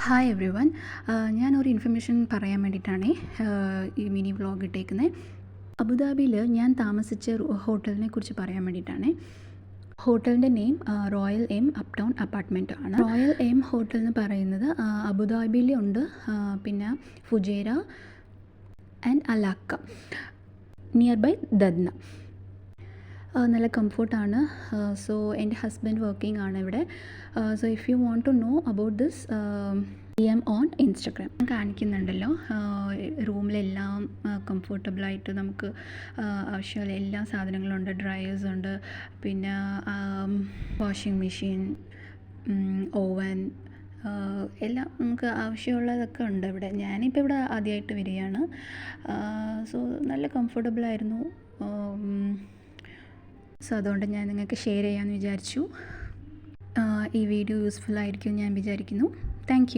Hi every one. ഞാനൊരു information പറയാൻ വേണ്ടിയിട്ടാണ് ഈ മിനി വ്ളോഗ് ഇട്ടേക്കുന്നത്. അബുദാബിയിൽ ഞാൻ താമസിച്ച ഹോട്ടലിനെ കുറിച്ച് പറയാൻ വേണ്ടിയിട്ടാണ്. ഹോട്ടലിൻ്റെ name Royal M Uptown Apartment ആണ്. റോയൽ എം ഹോട്ടൽ എന്ന് പറയുന്നത് അബുദാബിയിലുണ്ട്, പിന്നെ ഫുജേറ ആൻഡ് അലാക്ക, നിയർ ബൈ ദദ്ന. നല്ല കംഫർട്ടാണ്. സോ എൻ്റെ ഹസ്ബൻഡ് വർക്കിംഗ് ആണ് ഇവിടെ. So if you want to know about this, DM on Instagram. ഞാൻ കാണിക്കുന്നുണ്ടല്ലോ. റൂമിലെല്ലാം കംഫർട്ടബിളായിട്ട് നമുക്ക് ആവശ്യമുള്ള എല്ലാ സാധനങ്ങളുണ്ട്. ഡ്രയേഴ്സ് ഉണ്ട്, പിന്നെ വാഷിംഗ് മെഷീൻ, ഓവൻ, എല്ലാം നമുക്ക് ആവശ്യമുള്ളതൊക്കെ ഉണ്ട് ഇവിടെ. ഞാനിപ്പോൾ ഇവിടെ ആദ്യമായിട്ട് വരികയാണ്. സോ നല്ല കംഫർട്ടബിളായിരുന്നു. സോ അതുകൊണ്ട് ഞാൻ നിങ്ങൾക്ക് ഷെയർ ചെയ്യാമെന്ന് വിചാരിച്ചു. ഈ വീഡിയോ യൂസ്ഫുൾ ആയിരിക്കും ഞാൻ വിചാരിക്കുന്നു. Thank you.